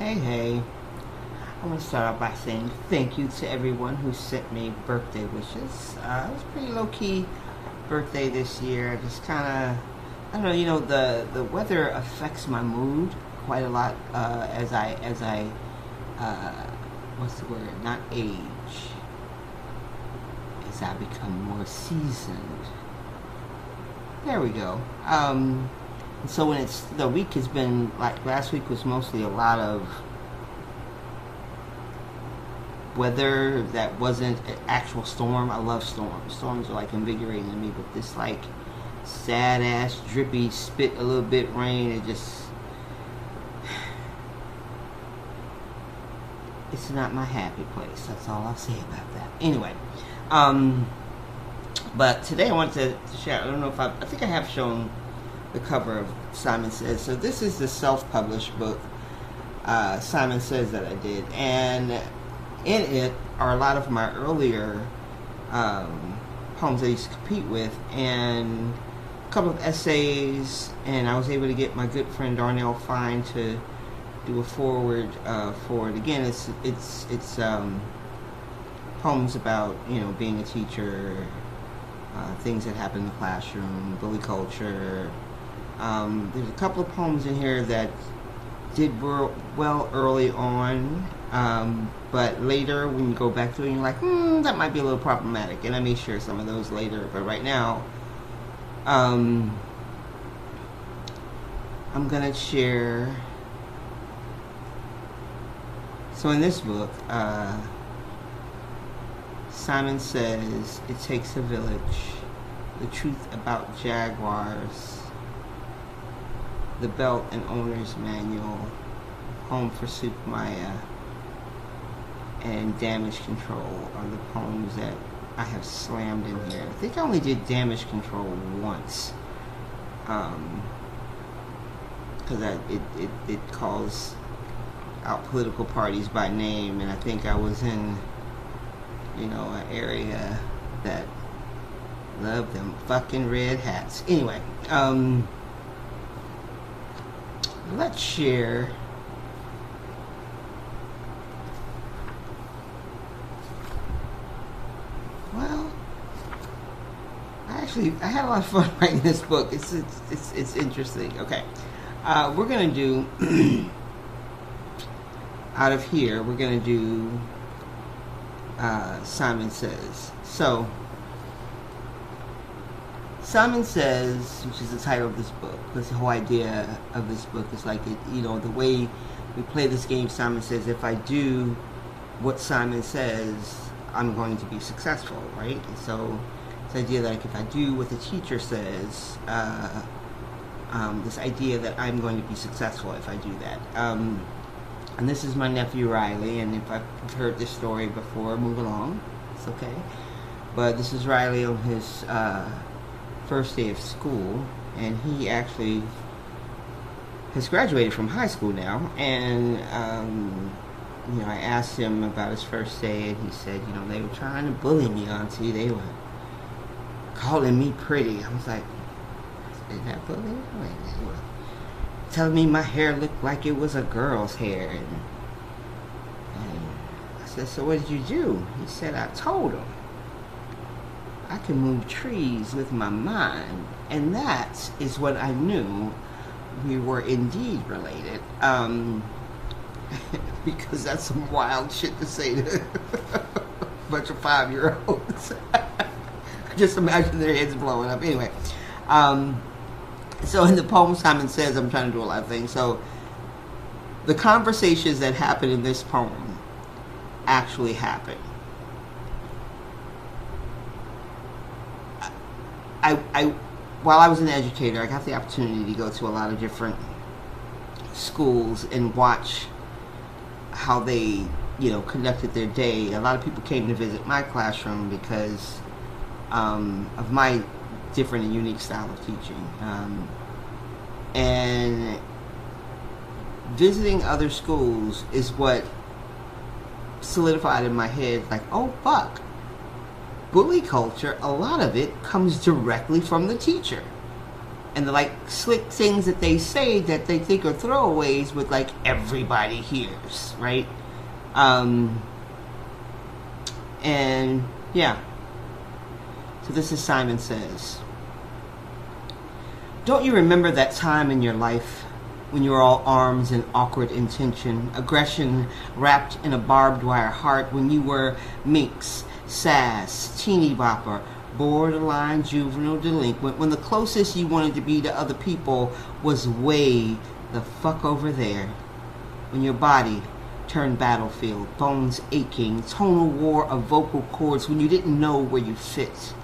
Hey, I want to start off by saying thank you to everyone who sent me birthday wishes. It was a pretty low key birthday this year. I just kind of, I don't know, the weather affects my mood quite a lot as I what's the word? Not age, as I become more seasoned. There we go. So when the week has been like last week was mostly a lot of weather that wasn't an actual storm. I love storms. Storms are like invigorating to me, but this like sad ass drippy spit a little bit rain, it's not my happy place. That's all I'll say about that. Anyway, but today I wanted to share. I don't know if I think I have shown the cover of Simon Says. So this is the self-published book, Simon Says, that I did, and in it are a lot of my earlier poems I used to compete with, and a couple of essays, and I was able to get my good friend Darnell Fine to do a forward for it. Again, it's poems about being a teacher, things that happen in the classroom, bully culture. There's a couple of poems in here that did well early on, but later when you go back to it, you're like, that might be a little problematic, and I may share some of those later. But right now, I'm gonna share. So in this book, Simon Says, "It takes a village. The truth about jaguars. The Belt and Owner's Manual, Home for Maya, and Damage Control" are the poems that I have slammed in here. I think I only did Damage Control once, because it calls out political parties by name, and I think I was in an area that loved them fucking red hats. Anyway, let's share well, I had a lot of fun writing this book. It's interesting. Okay, we're gonna do out of here we're gonna do Simon Says. So Simon Says, which is the title of this book, because the whole idea of this book is like the way we play this game. Simon Says, if I do what Simon says, I'm going to be successful, right? And so this idea that like, if I do what the teacher says, this idea that I'm going to be successful if I do that. And this is my nephew Riley, and if I've heard this story before, move along, it's okay. But this is Riley on his first day of school, and he actually has graduated from high school now, and I asked him about his first day, and he said, they were trying to bully me, auntie. They were calling me pretty. I was like, is that bullying? They were telling me my hair looked like it was a girl's hair, and I said, so what did you do? He said, I told him I can move trees with my mind, and that is what I knew we were indeed related. Because that's some wild shit to say to a bunch of 5-year-olds. Just imagine their heads blowing up. Anyway, so in the poem Simon Says, I'm trying to do a lot of things. So the conversations that happen in this poem actually happen. While I was an educator, I got the opportunity to go to a lot of different schools and watch how they, conducted their day. A lot of people came to visit my classroom because of my different and unique style of teaching. And visiting other schools is what solidified in my head, like, oh, fuck. Bully culture, a lot of it comes directly from the teacher. And the like slick things that they say that they think are throwaways, with like everybody hears, right? And yeah. So this is Simon Says. Don't you remember that time in your life when you were all arms and awkward intention, aggression wrapped in a barbed wire heart, when you were minx, sass, teeny bopper, borderline juvenile delinquent, when the closest you wanted to be to other people was way the fuck over there, when your body turned battlefield, bones aching, tonal war of vocal cords, when you didn't know where you fit,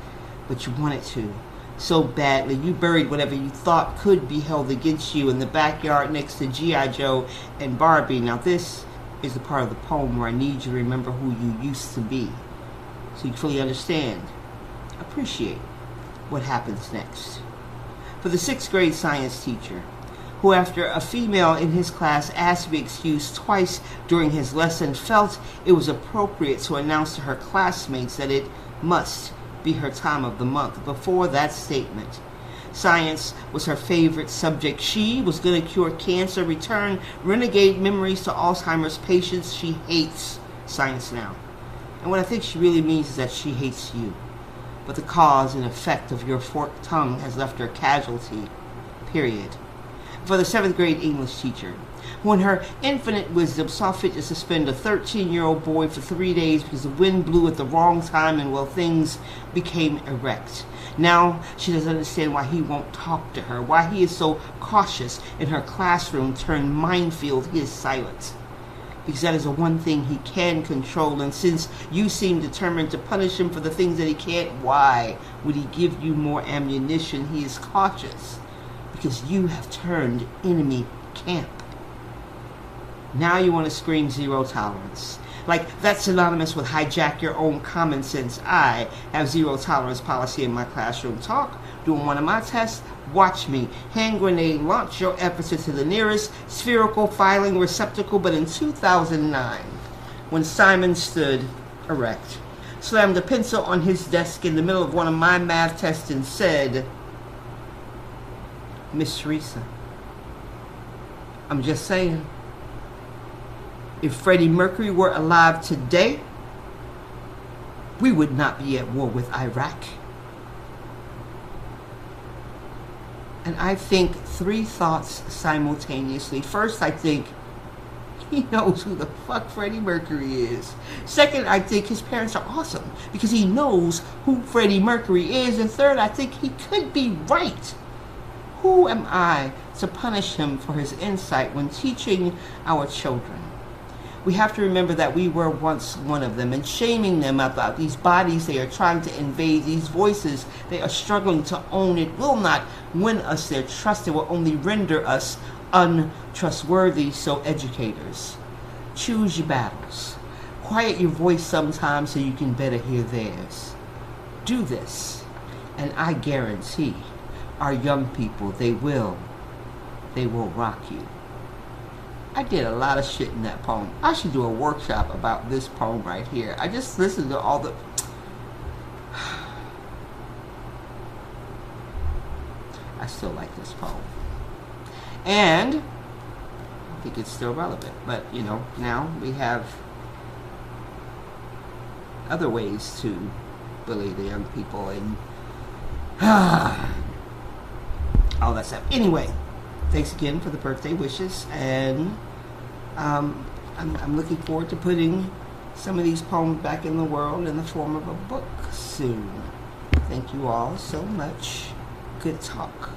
but you wanted to so badly, you buried whatever you thought could be held against you in the backyard next to G.I. Joe and Barbie. Now this is the part of the poem where I need you to remember who you used to be, so you fully understand, appreciate what happens next. For the 6th grade science teacher, who after a female in his class asked to be excused twice during his lesson, felt it was appropriate to announce to her classmates that it must be her time of the month. Before that statement, science was her favorite subject. She was going to cure cancer, return renegade memories to Alzheimer's patients. She hates science now. And what I think she really means is that she hates you. But the cause and effect of your forked tongue has left her casualty. Period. For the 7th grade English teacher, when her infinite wisdom saw fit to suspend a 13-year-old boy for 3 days because the wind blew at the wrong time and, well, things became erect. Now she doesn't understand why he won't talk to her, why he is so cautious in her classroom turned minefield. He is silent, because that is the one thing he can control. And since you seem determined to punish him for the things that he can't, why would he give you more ammunition? He is cautious because you have turned enemy camp. Now you want to scream zero tolerance. Like that's synonymous with hijack your own common sense. I have zero tolerance policy in my classroom. Talk during one of my tests. Watch me hand grenade launch your efforts into the nearest spherical filing receptacle. But in 2009, when Simon stood erect, slammed a pencil on his desk in the middle of one of my math tests and said, "Miss Theresa, I'm just saying, if Freddie Mercury were alive today, we would not be at war with Iraq." And I think 3 thoughts simultaneously. First, I think he knows who the fuck Freddie Mercury is. Second, I think his parents are awesome because he knows who Freddie Mercury is. And third, I think he could be right. Who am I to punish him for his insight when teaching our children? We have to remember that we were once one of them, and shaming them about these bodies they are trying to invade, these voices they are struggling to own, it will not win us their trust. It will only render us untrustworthy. So educators, choose your battles. Quiet your voice sometimes so you can better hear theirs. Do this, and I guarantee our young people, they will rock you. I did a lot of shit in that poem. I should do a workshop about this poem right here. I just listened to all the... I still like this poem. And I think it's still relevant. But, you know, now we have other ways to bully the young people and all that stuff. Anyway, thanks again for the birthday wishes, and I'm looking forward to putting some of these poems back in the world in the form of a book soon. Thank you all so much. Good talk.